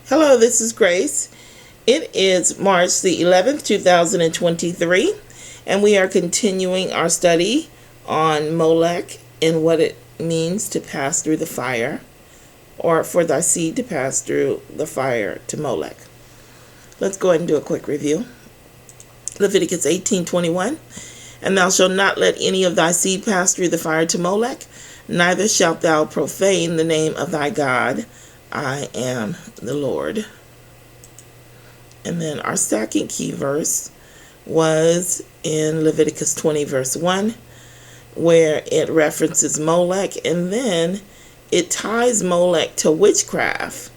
Hello, this is Grace. It is March the 11th, 2023, and we are continuing our study on Molech and what it means to pass through the fire, or for thy seed to pass through the fire to Molech. Let's go ahead and do a quick review. Leviticus 18:21, and thou shalt not let any of thy seed pass through the fire to Molech, neither shalt thou profane the name of thy God. I am the Lord. And then our second key verse was in Leviticus 20 verse 1, where it references Molech, and then it ties Molech to witchcraft.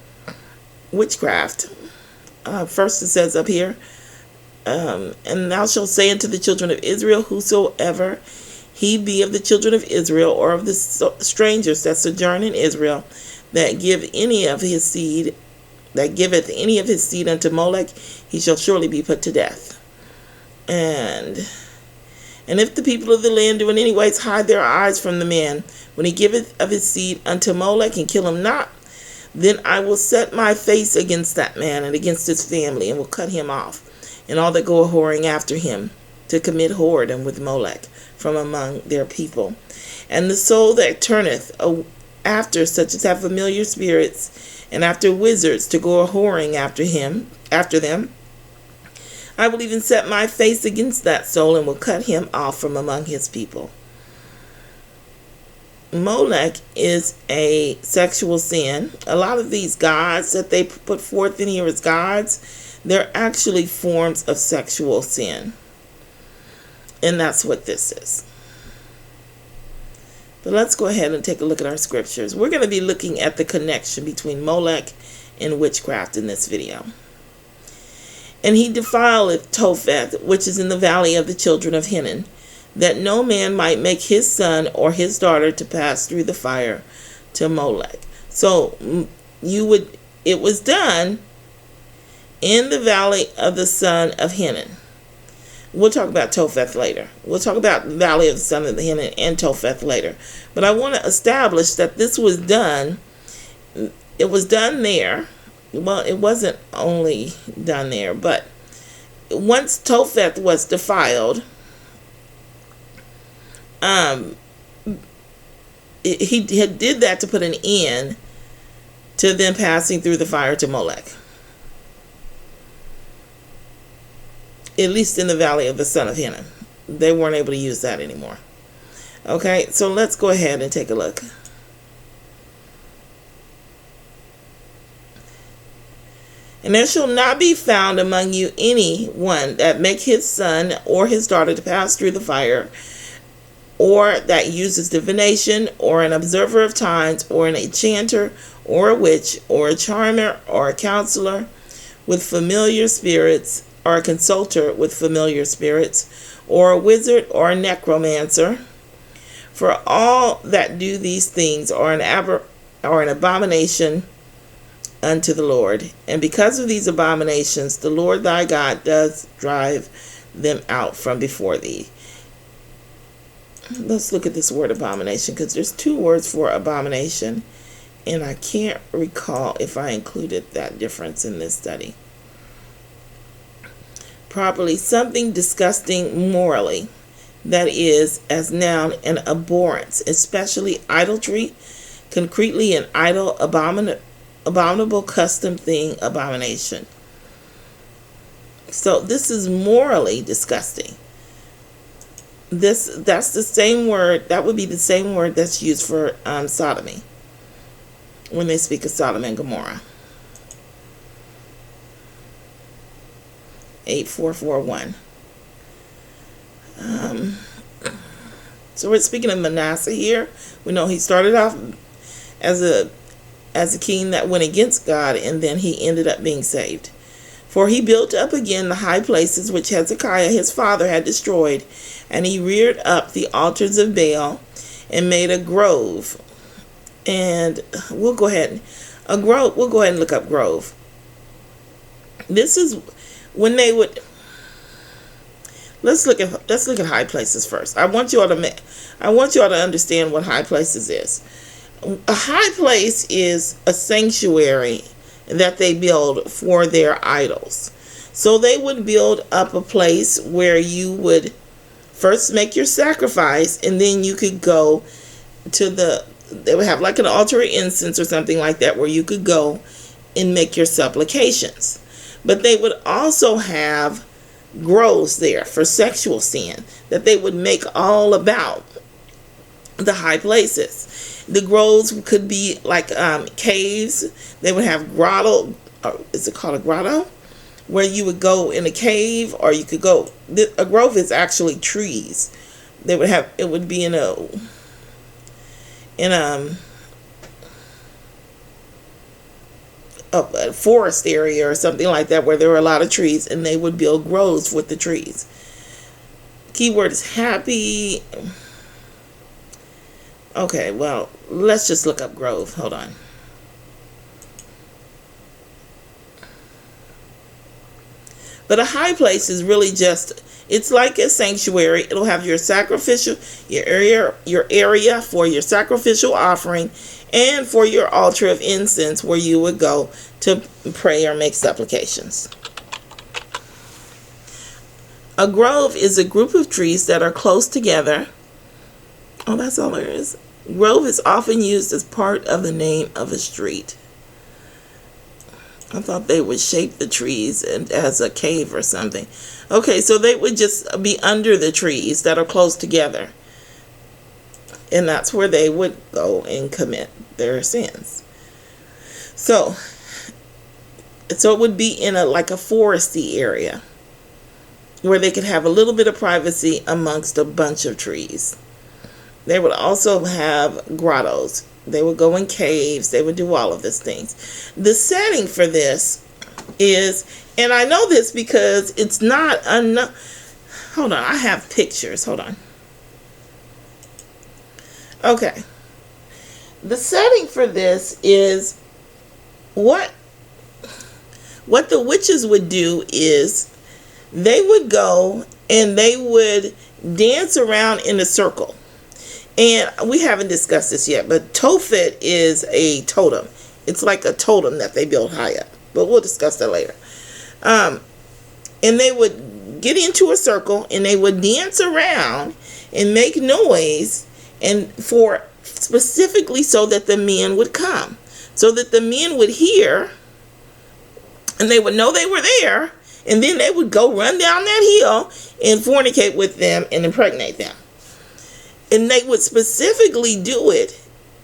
First it says up here, and thou shalt say unto the children of Israel, whosoever he be of the children of Israel, or of the strangers that sojourn in Israel, that giveth any of his seed unto Molech, he shall surely be put to death. And if the people of the land do in any ways hide their eyes from the man, when he giveth of his seed unto Molech, and kill him not, then I will set my face against that man and against his family, and will cut him off, and all that go a whoring after him, to commit whoredom with Molech from among their people. And the soul that turneth after such as have familiar spirits, and after wizards, to go a whoring after them, I will even set my face against that soul, and will cut him off from among his people. Molech is a sexual sin. A lot of these gods that they put forth in here as gods, they're actually forms of sexual sin. And that's what this is. But let's go ahead and take a look at our scriptures. We're going to be looking at the connection between Molech and witchcraft in this video. And he defileth Topheth, which is in the valley of the children of Hinnom, that no man might make his son or his daughter to pass through the fire to Molech. So it was done in the valley of the son of Hinnom. We'll talk about Topheth later. We'll talk about the valley of the son of the Hinnom and Topheth later. But I want to establish that this was done. It was done there. Well, it wasn't only done there, but once Topheth was defiled, he did that to put an end to them passing through the fire to Molech. At least in the valley of the son of Hinnom. They weren't able to use that anymore. Okay, so let's go ahead and take a look. And there shall not be found among you any one that make his son or his daughter to pass through the fire, or that uses divination, or an observer of times, or an enchanter, or a witch, or a charmer, or a counselor with familiar spirits, or a consulter with familiar spirits, or a wizard, or a necromancer. For all that do these things are an abomination unto the Lord. And because of these abominations, the Lord thy God does drive them out from before thee. Let's look at this word abomination, because there's two words for abomination, and I can't recall if I included that difference in this study. Properly, something disgusting morally, that is, as noun, an abhorrence, especially idolatry, concretely an idle, abominable custom thing, abomination. So this is morally disgusting. That's the same word, that would be the same word that's used for sodomy, when they speak of Sodom and Gomorrah. 8441. So we're speaking of Manasseh here. We know he started off as a king that went against God, and then he ended up being saved. For he built up again the high places which Hezekiah his father had destroyed, and he reared up the altars of Baal, and made a grove. And we'll go ahead and look up grove. This is when they would. Let's look at high places first. I want you all to understand what high places is. A high place is a sanctuary that they build for their idols. So they would build up a place where you would first make your sacrifice, and then you could go to they would have like an altar of incense or something like that where you could go and make your supplications. But they would also have groves there for sexual sin that they would make all about the high places. The groves could be like caves. They would have grotto, or is it called a grotto? Where you would go in a cave, or you could go, a grove is actually trees. They would have, it would be in a forest area or something like that where there were a lot of trees, and they would build groves with the trees. Keyword is happy. Okay, well, let's just look up grove. Hold on. But a high place is really just, it's like a sanctuary. It'll have your sacrificial, your area for your sacrificial offering, and for your altar of incense where you would go to pray or make supplications. A grove is a group of trees that are close together. Oh, that's all there is. Grove is often used as part of the name of a street. I thought they would shape the trees as a cave or something. Okay, so they would just be under the trees that are close together. And that's where they would go and commit their sins. So it would be in like a foresty area where they could have a little bit of privacy amongst a bunch of trees. They would also have grottos. They would go in caves. They would do all of these things. The setting for this is, and I know this because it's not hold on, I have pictures. Hold on. Okay. The setting for this is what the witches would do is they would go and they would dance around in a circle. And we haven't discussed this yet, but Tophet is a totem. It's like a totem that they build high up. But we'll discuss that later. And they would get into a circle and they would dance around and make noise, and for specifically so that the men would come. So that the men would hear and they would know they were there, and then they would go run down that hill and fornicate with them and impregnate them. And they would specifically do it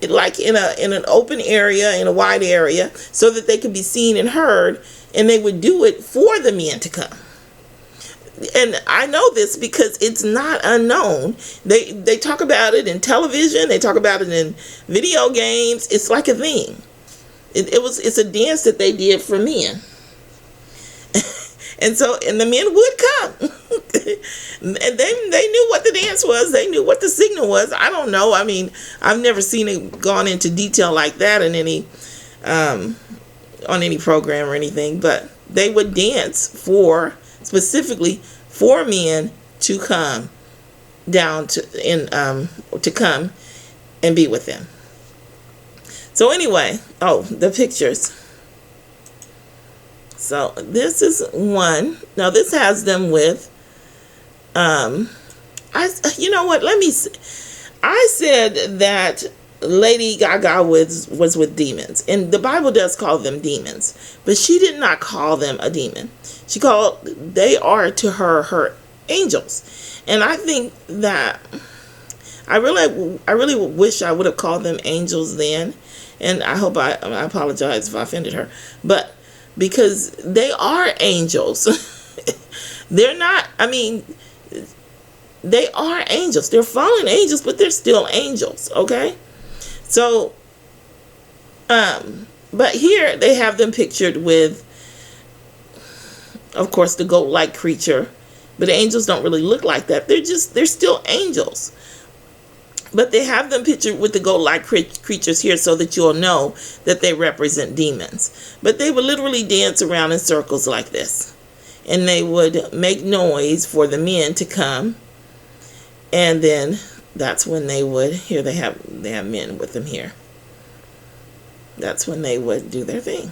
like in an open area, in a wide area, so that they could be seen and heard, and they would do it for the men to come. And I know this because it's not unknown. They talk about it in television, they talk about it in video games. It's like a thing. It's a dance that they did for men. And the men would come. And they knew what the dance was. They knew what the signal was. I don't know. I mean, I've never seen it gone into detail like that in any on any program or anything. But they would dance specifically for men to come down to come and be with them. So anyway, the pictures. So this is one. Now this has them with, you know what? Let me see. I said that Lady Gaga was with demons, and the Bible does call them demons, but she did not call them a demon. They are to her angels, and I think that I really wish I would have called them angels then, and I hope I apologize if I offended her, but. Because they are angels. They're not, they are angels. They're fallen angels, but they're still angels, okay? So, but here they have them pictured with, of course, the goat-like creature. But angels don't really look like that. They're still angels. But they have them pictured with the goat-like creatures here so that you'll know that they represent demons. But they would literally dance around in circles like this. And they would make noise for the men to come. And then that's when they would, here they have men with them here. That's when they would do their thing.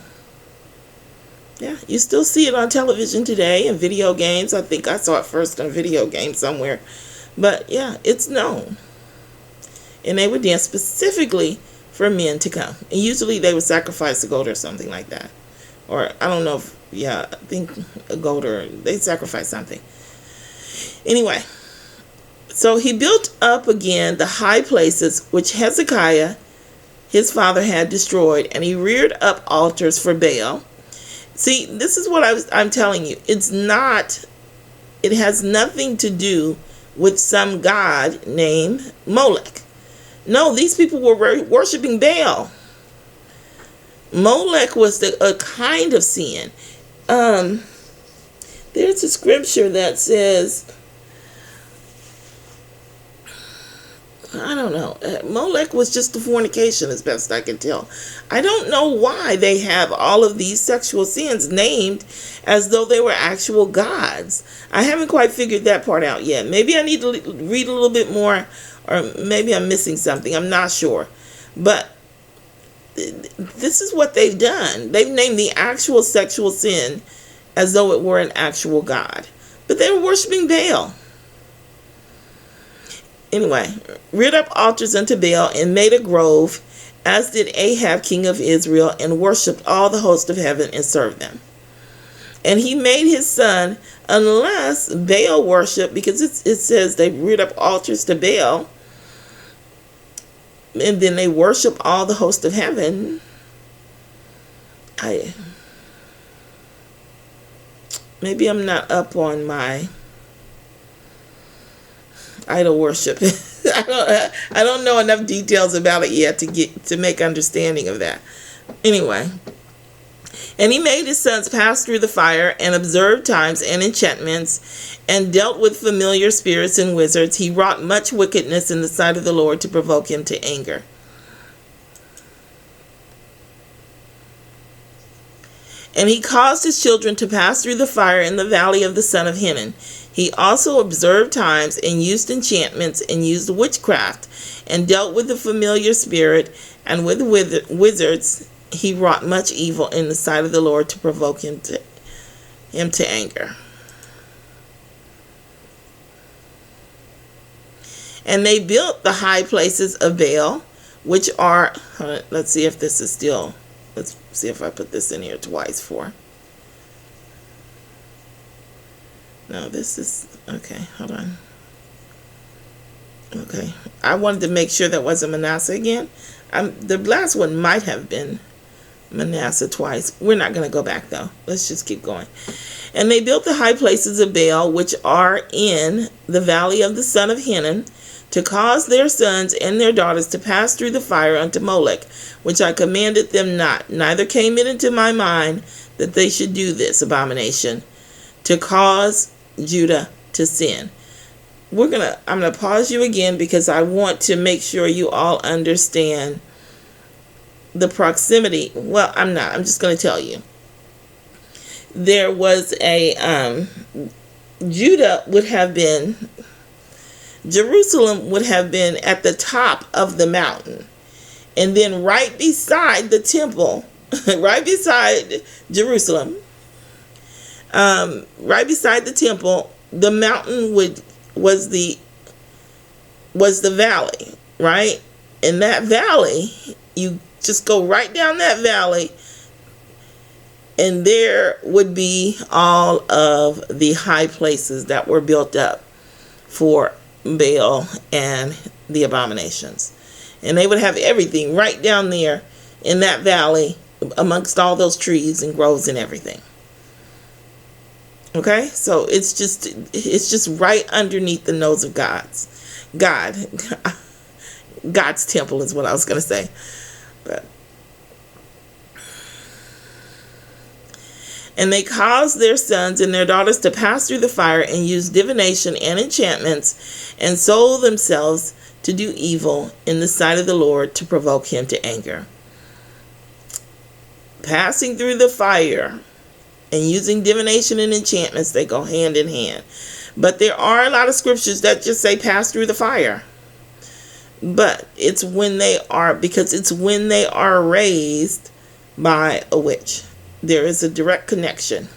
Yeah, you still see it on television today and video games. I think I saw it first in a video game somewhere. But yeah, it's known. And they would dance specifically for men to come. And usually they would sacrifice a goat or something like that. Or I don't know if, I think a goat, or they sacrifice something. Anyway, so he built up again the high places which Hezekiah, his father, had destroyed, and he reared up altars for Baal. See, this is what I'm telling you. It has nothing to do with some god named Molech. No, these people were worshiping Baal. Molech was a kind of sin. There's a scripture that says, I don't know, Molech was just a fornication as best I can tell. I don't know why they have all of these sexual sins named as though they were actual gods. I haven't quite figured that part out yet. Maybe I need to read a little bit more, or maybe I'm missing something. I'm not sure. But this is what they've done. They've named the actual sexual sin as though it were an actual god. But they were worshiping Baal. Anyway, reared up altars unto Baal and made a grove, as did Ahab king of Israel, and worshipped all the host of heaven and served them. And he made his son, unless Baal worship, because it says they reared up altars to Baal, and then they worship all the host of heaven. Maybe I'm not up on my idol worship. I don't know enough details about it yet to make understanding of that. Anyway, and he made his sons pass through the fire, and observed times and enchantments, and dealt with familiar spirits and wizards. He wrought much wickedness in the sight of the Lord to provoke him to anger. And he caused his children to pass through the fire in the valley of the son of Hinnom. He also observed times, and used enchantments, and used witchcraft, and dealt with the familiar spirit, and with wizards. He wrought much evil in the sight of the Lord to provoke him to anger. And they built the high places of Baal, which are, let's see if this is still, let's see if I put this in here twice for. No, this is, okay, hold on. Okay, I wanted to make sure that wasn't Manasseh again. The last one might have been Manasseh twice. We're not going to go back though. Let's just keep going. And they built the high places of Baal, which are in the valley of the son of Hinnom, to cause their sons and their daughters to pass through the fire unto Molech, which I commanded them not. Neither came it into my mind that they should do this abomination, to cause Judah to sin. I'm gonna pause you again, because I want to make sure you all understand the proximity. Well, I'm just going to tell you. There was Jerusalem would have been at the top of the mountain. And then right beside the temple, right beside Jerusalem, right beside the temple, the mountain was the valley, right? In that valley, you just go right down that valley, and there would be all of the high places that were built up for Baal and the abominations. And they would have everything right down there in that valley, amongst all those trees and groves and everything. Okay, so it's just right underneath the nose of God's temple is what I was going to say. But and they caused their sons and their daughters to pass through the fire, and use divination and enchantments, and sold themselves to do evil in the sight of the Lord, to provoke him to anger. Passing through the fire and using divination and enchantments, they go hand in hand. But there are a lot of scriptures that just say pass through the fire. But because it's when they are raised by a witch. There is a direct connection.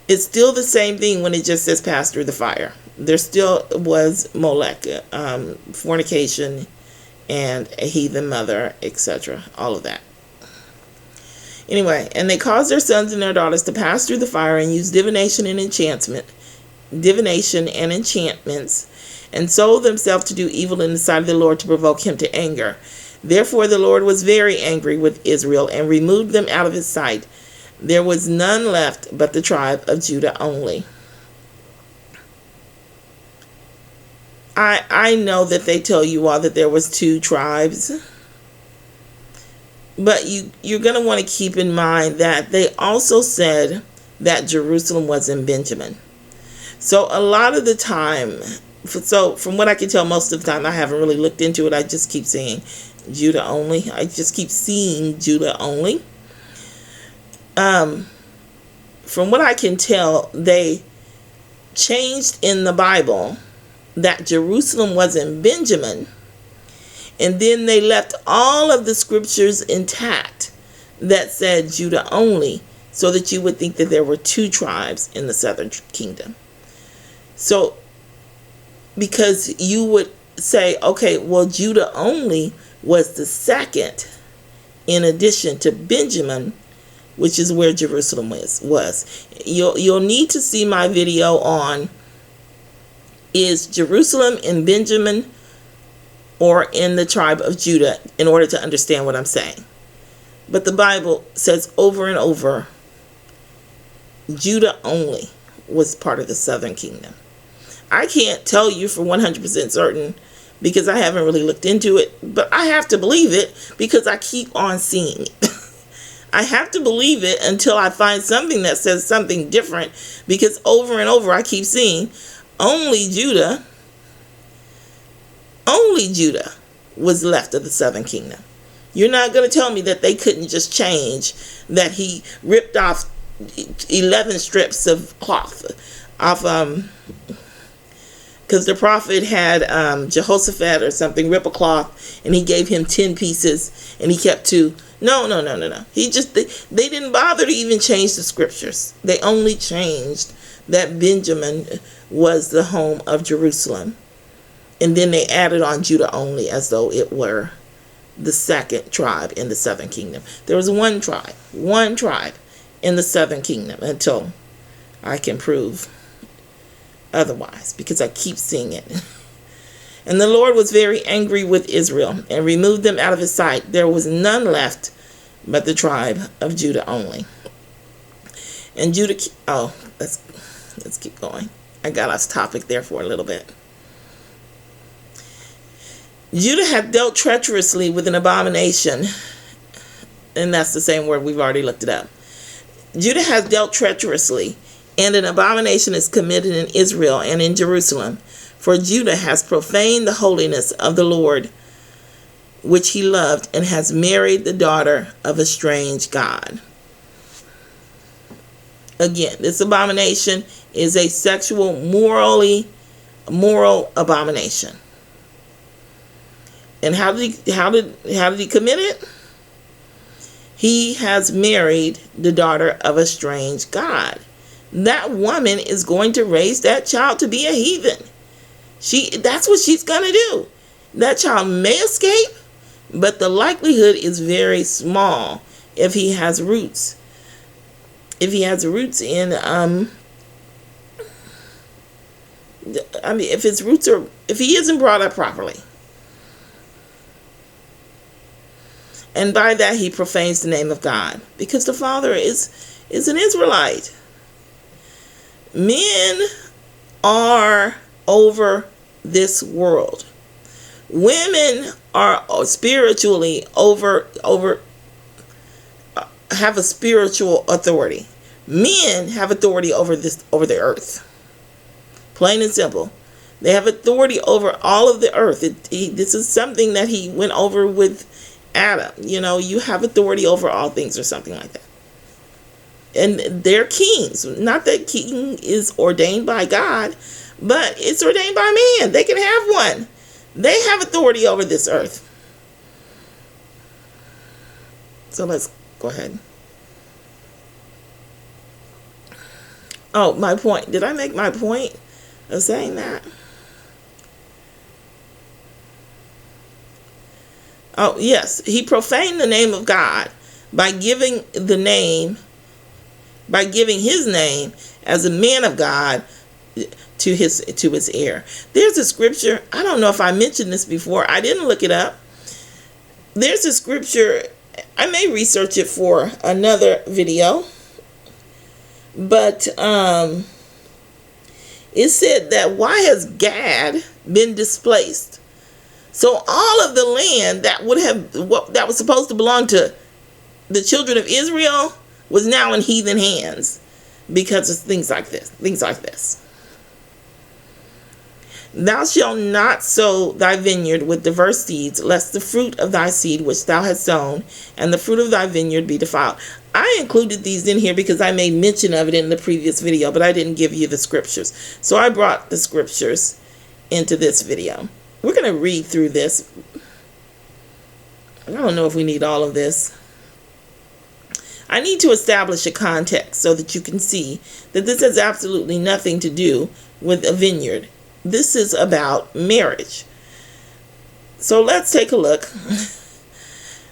It's still the same thing when it just says pass through the fire. There still was Molech, fornication, and a heathen mother, etc. All of that. Anyway, and they caused their sons and their daughters to pass through the fire and use divination and enchantments, and sold themselves to do evil in the sight of the Lord to provoke him to anger. Therefore the Lord was very angry with Israel and removed them out of his sight. There was none left but the tribe of Judah only. I know that they tell you all that there was 2 tribes. But you're going to want to keep in mind that they also said that Jerusalem was in Benjamin. So a lot of the time, so from what I can tell, most of the time, I haven't really looked into it. I just keep saying Judah only. I just keep seeing Judah only. From what I can tell, they changed in the Bible that Jerusalem was in Benjamin, and then they left all of the scriptures intact that said Judah only, so that you would think that there were 2 tribes in the southern kingdom. So, because you would say, okay, well, Judah only was the second in addition to Benjamin, which is where Jerusalem was. You'll need to see my video on, is Jerusalem in Benjamin or in the tribe of Judah, in order to understand what I'm saying. But the Bible says over and over, Judah only was part of the southern kingdom. I can't tell you for 100% certain because I haven't really looked into it, but I have to believe it because I keep on seeing it. I have to believe it until I find something that says something different, because over and over I keep seeing only Judah was left of the southern kingdom. You're not going to tell me that they couldn't just change, that he ripped off 11 strips of cloth off, because the prophet had Jehoshaphat or something rip a cloth, and he gave him 10 pieces, and he kept 2. No. They didn't bother to even change the scriptures. They only changed that Benjamin was the home of Jerusalem. And then they added on Judah only, as though it were the second tribe in the southern kingdom. There was one tribe in the southern kingdom, until I can prove otherwise, because I keep seeing it. And the Lord was very angry with Israel and removed them out of his sight. There was none left but the tribe of Judah only. And Judah, let's keep going. I got off topic there for a little bit. Judah had dealt treacherously with an abomination, and that's the same word, we've already looked it up. Judah has dealt treacherously, and an abomination is committed in Israel and in Jerusalem. For Judah has profaned the holiness of the Lord, which he loved, and has married the daughter of a strange god. Again, this abomination is a sexual, moral abomination. And how did he commit it? He has married the daughter of a strange god. That woman is going to raise that child to be a heathen. That's what she's going to do. That child may escape, but the likelihood is very small if he has roots. If he has roots in, if he isn't brought up properly. And by that he profanes the name of God, because the father is an Israelite. Men are over this world. Women are spiritually have a spiritual authority. Men have authority over the earth. Plain and simple. They have authority over all of the earth. This is something that he went over with Adam. You have authority over all things, or something like that. And they're kings. Not that king is ordained by God, but it's ordained by man. They can have one. They have authority over this earth. So let's go ahead. Oh, my point. Did I make my point of saying that? Oh, yes. He profaned the name of God by giving his name as a man of God to his heir. There's a scripture. I don't know if I mentioned this before. I didn't look it up. There's a scripture. I may research it for another video. But it said that why has Gad been displaced? So all of the land that was supposed to belong to the children of Israel was now in heathen hands because of things like this. Thou shalt not sow thy vineyard with diverse seeds, lest the fruit of thy seed which thou hast sown and the fruit of thy vineyard be defiled. I included these in here because I made mention of it in the previous video, but I didn't give you the scriptures. So I brought the scriptures into this video. We're going to read through this. I don't know if we need all of this. I need to establish a context so that you can see that this has absolutely nothing to do with a vineyard. This is about marriage. So let's take a look.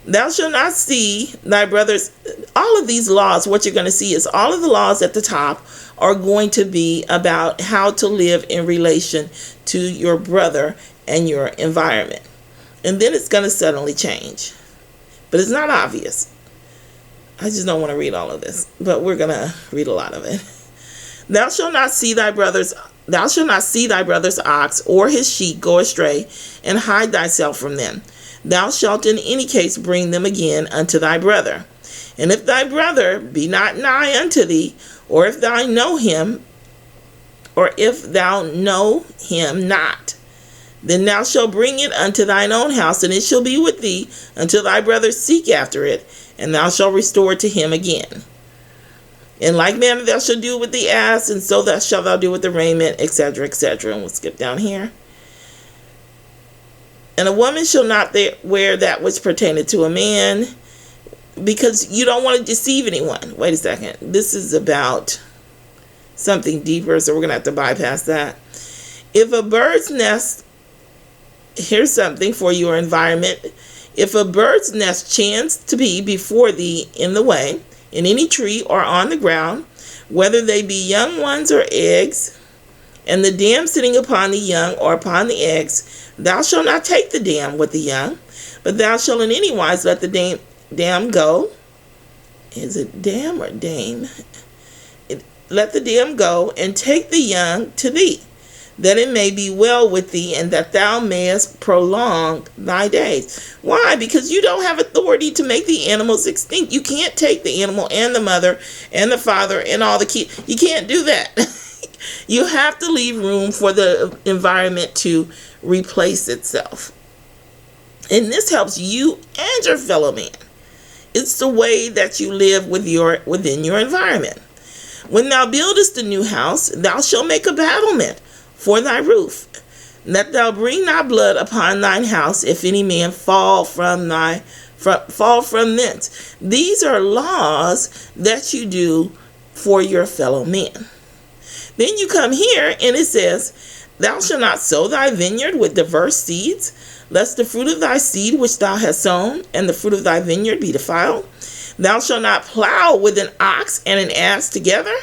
Thou shalt not see thy brothers. All of these laws, what you're going to see is all of the laws at the top are going to be about how to live in relation to your brother and your environment. And then it's going to suddenly change. But it's not obvious. I just don't want to read all of this, but we're going to read a lot of it. Thou shalt not see thy brother's ox or his sheep go astray, and hide thyself from them. Thou shalt in any case bring them again unto thy brother. And if thy brother be not nigh unto thee, or if thou know him not, then thou shalt bring it unto thine own house, and it shall be with thee until thy brother seek after it, and thou shalt restore it to him again. In like manner thou shalt do with the ass, and so shalt thou do with the raiment, etc., etc. And we'll skip down here. And a woman shall not wear that which pertaineth to a man, because you don't want to deceive anyone. Wait a second. This is about something deeper, so we're going to have to bypass that. If a bird's nest, here's something for your environment. If a bird's nest chance to be before thee in the way, in any tree or on the ground, whether they be young ones or eggs, and the dam sitting upon the young or upon the eggs, thou shalt not take the dam with the young, but thou shalt in any wise let the dam go. Is it dam or dame? Let the dam go, and take the young to thee, that it may be well with thee, and that thou mayest prolong thy days. Why? Because you don't have authority to make the animals extinct. You can't take the animal and the mother and the father and all the kids. You can't do that. You have to leave room for the environment to replace itself. And this helps you and your fellow man. It's the way that you live within your environment. When thou buildest a new house, thou shalt make a battlement for thy roof, that thou bring not blood upon thine house, if any man fall from thence. These are laws that you do for your fellow men. Then you come here and it says, thou shalt not sow thy vineyard with diverse seeds, lest the fruit of thy seed which thou hast sown and the fruit of thy vineyard be defiled. Thou shalt not plow with an ox and an ass together.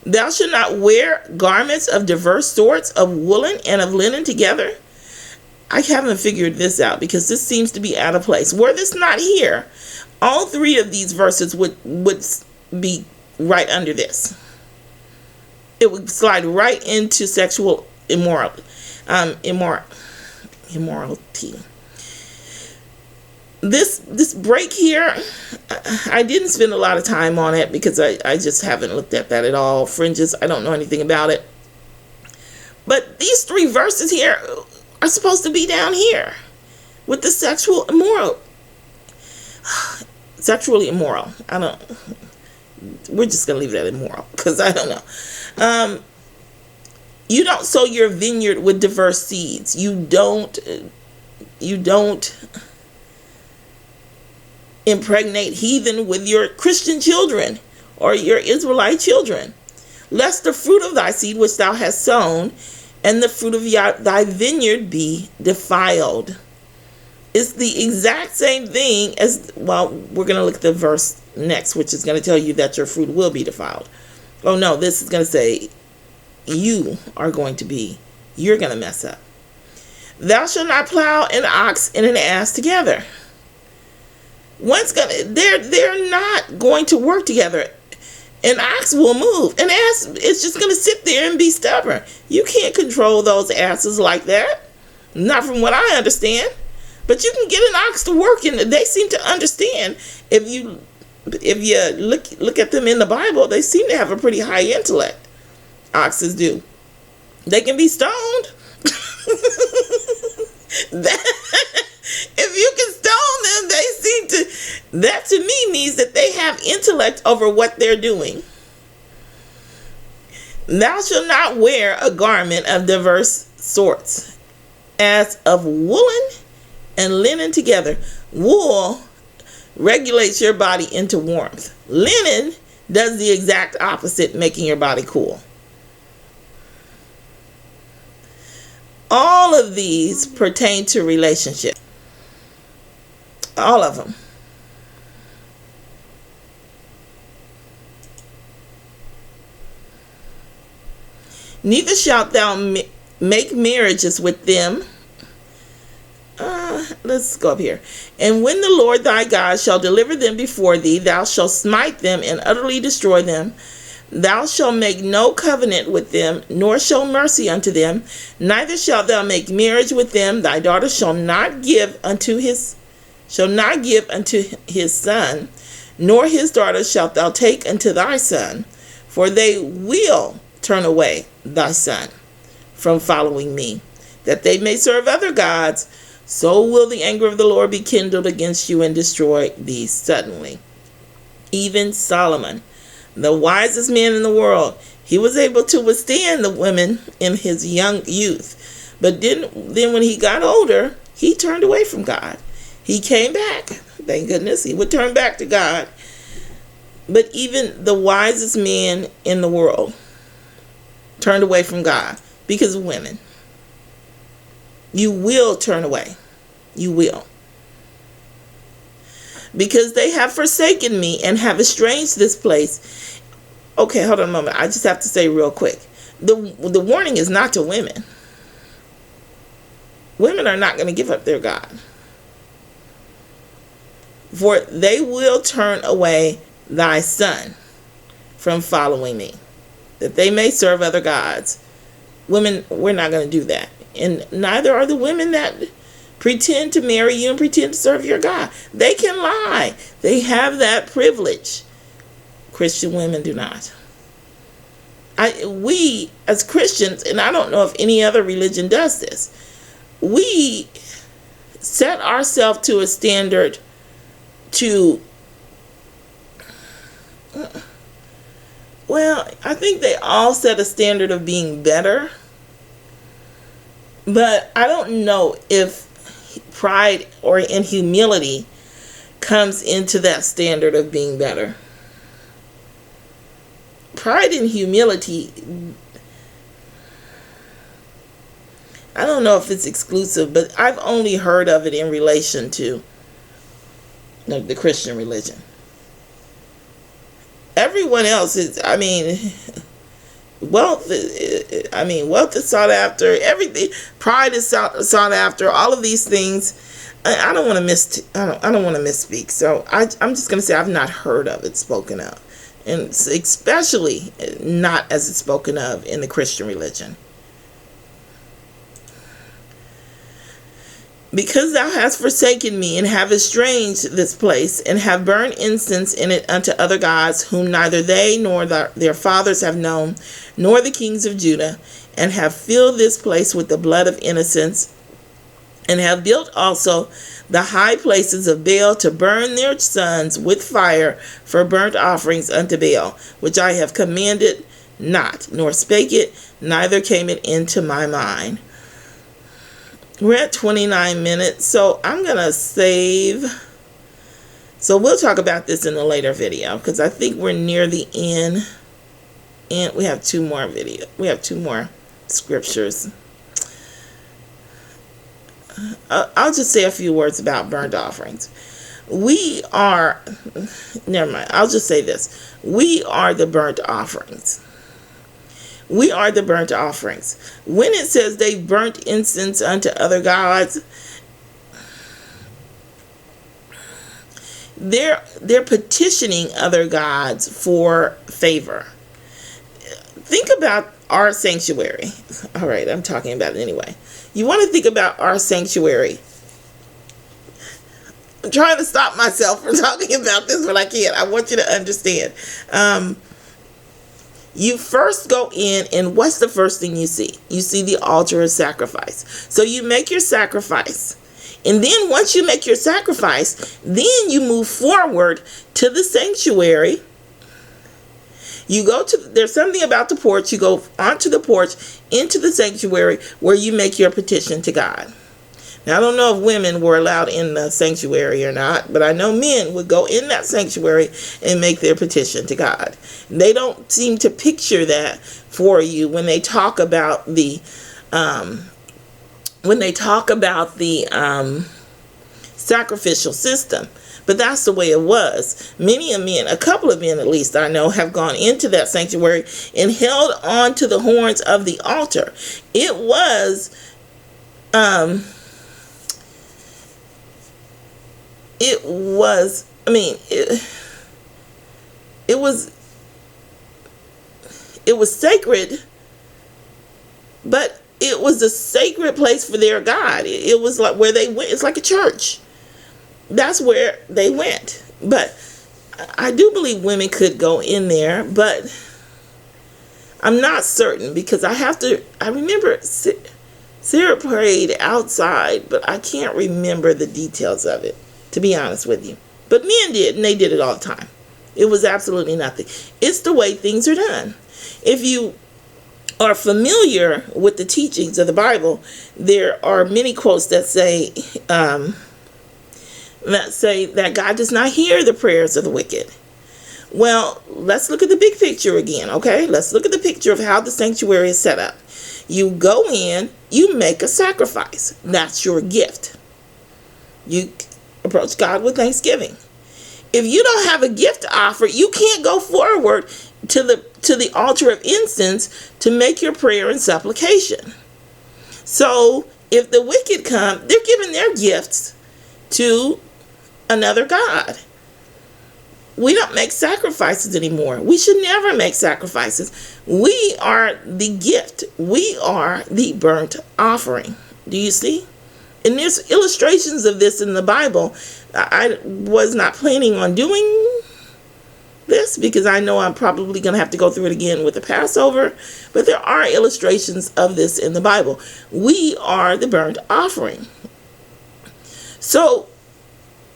Thou shalt not wear garments of diverse sorts of woolen and of linen together. I haven't figured this out because this seems to be out of place. Were this not here, all three of these verses would be right under this. It would slide right into sexual immorality. This break here, I didn't spend a lot of time on it because I just haven't looked at that at all. Fringes, I don't know anything about it. But these three verses here are supposed to be down here with the sexually immoral. We're just going to leave that immoral because I don't know. You don't sow your vineyard with diverse seeds. You don't impregnate heathen with your Christian children or your Israelite children. lest the fruit of thy seed which thou hast sown, and the fruit of thy vineyard be defiled. It's the exact same thing as, well, we're going to look at the verse next, which is going to tell you that your fruit will be defiled. Oh no, this is going to say you're going to mess up. Thou shalt not plow an ox and an ass together. They're not going to work together. An ox will move. An ass is just going to sit there and be stubborn. You can't control those asses like that. Not from what I understand. But you can get an ox to work, and they seem to understand. If you look at them in the Bible, they seem to have a pretty high intellect. Oxes do. They can be stoned. If you can stone them, they seem to. That to me means that they have intellect over what they're doing. Thou shalt not wear a garment of diverse sorts, as of woolen and linen together. Wool regulates your body into warmth. Linen does the exact opposite, making your body cool. All of these pertain to relationship. All of them. Neither shalt thou make marriages with them. Let's go up here. And when the Lord thy God shall deliver them before thee, thou shalt smite them and utterly destroy them. Thou shalt make no covenant with them, nor show mercy unto them. Neither shalt thou make marriage with them. Thy daughter shall not give unto his son, nor his daughter shalt thou take unto thy son, for they will turn away thy son from following me, that they may serve other gods. So will the anger of the Lord be kindled against you and destroy thee suddenly. Even Solomon, the wisest man in the world, he was able to withstand the women in his young youth. But then when he got older, he turned away from God. He came back. Thank goodness he would turn back to God. But even the wisest man in the world turned away from God because of women. You will turn away. You will. Because they have forsaken me and have estranged this place. Okay, hold on a moment. I just have to say real quick. The warning is not to women. Women are not going to give up their God. For they will turn away thy son from following me, that they may serve other gods. Women, we're not going to do that. And neither are the women that pretend to marry you and pretend to serve your God. They can lie. They have that privilege. Christian women do not. We as Christians, and I don't know if any other religion does this, we set ourselves to a standard to, well, I think they all set a standard of being better. But I don't know if pride or in humility comes into that standard of being better. Pride and humility, I don't know if it's exclusive, but I've only heard of it in relation to the Christian religion. Everyone else is, wealth is sought after. Everything, pride is sought after. All of these things. I don't want to misspeak. So I'm just going to say I've not heard of it spoken of, and especially not as it's spoken of in the Christian religion. Because thou hast forsaken me, and have estranged this place, and have burned incense in it unto other gods, whom neither they nor their fathers have known, nor the kings of Judah, and have filled this place with the blood of innocents, and have built also the high places of Baal to burn their sons with fire for burnt offerings unto Baal, which I have commanded not, nor spake it, neither came it into my mind. We're at 29 minutes, so I'm going to save. So we'll talk about this in a later video, because I think we're near the end. And we have two more scriptures. I'll just say a few words about burnt offerings. Never mind. I'll just say this. We are the burnt offerings. We are the burnt offerings. When it says they burnt incense unto other gods, they're petitioning other gods for favor. Think about our sanctuary. All right, I'm talking about it anyway. You want to think about our sanctuary. I'm trying to stop myself from talking about this, but I can't. I want you to understand. You first go in, and what's the first thing you see? You see the altar of sacrifice. So you make your sacrifice. And then once you make your sacrifice, then you move forward to the sanctuary. There's something about the porch. You go onto the porch, into the sanctuary, where you make your petition to God. Now, I don't know if women were allowed in the sanctuary or not, but I know men would go in that sanctuary and make their petition to God. They don't seem to picture that for you when they talk about the sacrificial system. But that's the way it was. A couple of men at least I know, have gone into that sanctuary and held on to the horns of the altar. It was sacred, but it was a sacred place for their God. It was like where they went. It's like a church. That's where they went. But I do believe women could go in there, but I'm not certain, because I remember Sarah prayed outside, but I can't remember the details of it, to be honest with you. But men did, and they did it all the time. It was absolutely nothing. It's the way things are done. If you are familiar with the teachings of the Bible, there are many quotes that say that God does not hear the prayers of the wicked. Well, let's look at the big picture again, okay? Let's look at the picture of how the sanctuary is set up. You go in, you make a sacrifice. That's your gift. You approach God with thanksgiving. If you don't have a gift to offer, you can't go forward to the altar of incense to make your prayer and supplication. So if the wicked come, they're giving their gifts to another god. We don't make sacrifices anymore. We should never make sacrifices. We are the gift. We are the burnt offering. Do you see? And there's illustrations of this in the Bible. I was not planning on doing this because I know I'm probably going to have to go through it again with the Passover. But there are illustrations of this in the Bible. We are the burnt offering. So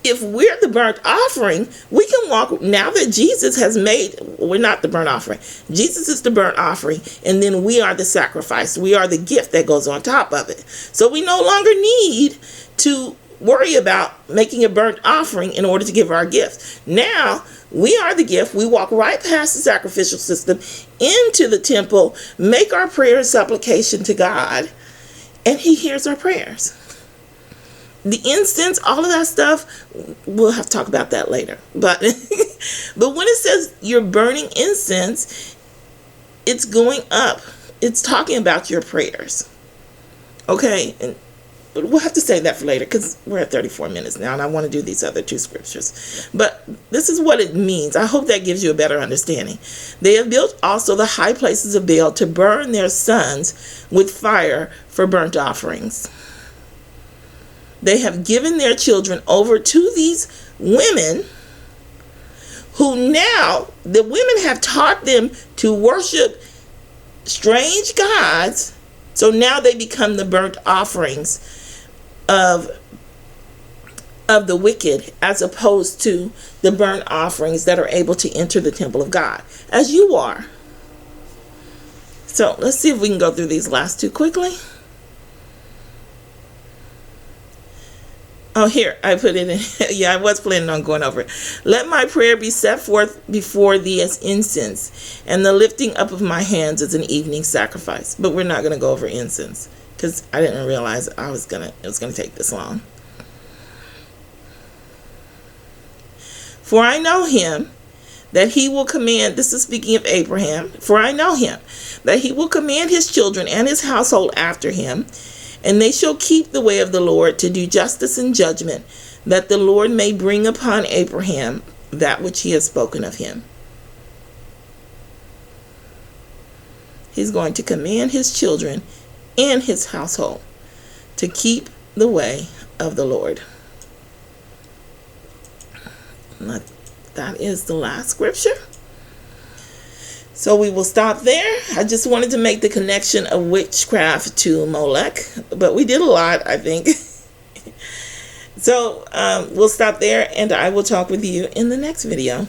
if we're the burnt offering, we can walk, now that Jesus has made, we're not the burnt offering. Jesus is the burnt offering, and then we are the sacrifice. We are the gift that goes on top of it. So we no longer need to worry about making a burnt offering in order to give our gift. Now, we are the gift. We walk right past the sacrificial system into the temple, make our prayer and supplication to God, and He hears our prayers. The incense, all of that stuff, we'll have to talk about that later. But when it says you're burning incense, it's going up. It's talking about your prayers. Okay, but we'll have to save that for later because we're at 34 minutes now and I want to do these other two scriptures. But this is what it means. I hope that gives you a better understanding. They have built also the high places of Baal to burn their sons with fire for burnt offerings. They have given their children over to these women who now, the women have taught them to worship strange gods. So now they become the burnt offerings of the wicked, as opposed to the burnt offerings that are able to enter the temple of God, as you are. So let's see if we can go through these last two quickly. Oh, here, I put it in. Yeah, I was planning on going over it. Let my prayer be set forth before thee as incense, and the lifting up of my hands as an evening sacrifice. But we're not going to go over incense, because I didn't realize it was going to take this long. For I know him, that he will command, this is speaking of Abraham, for I know him, that he will command his children and his household after him, and they shall keep the way of the Lord to do justice and judgment, that the Lord may bring upon Abraham that which he has spoken of him. He's going to command his children and his household to keep the way of the Lord. That is the last scripture. So we will stop there. I just wanted to make the connection of witchcraft to Molech, but we did a lot, I think. So we'll stop there, and I will talk with you in the next video.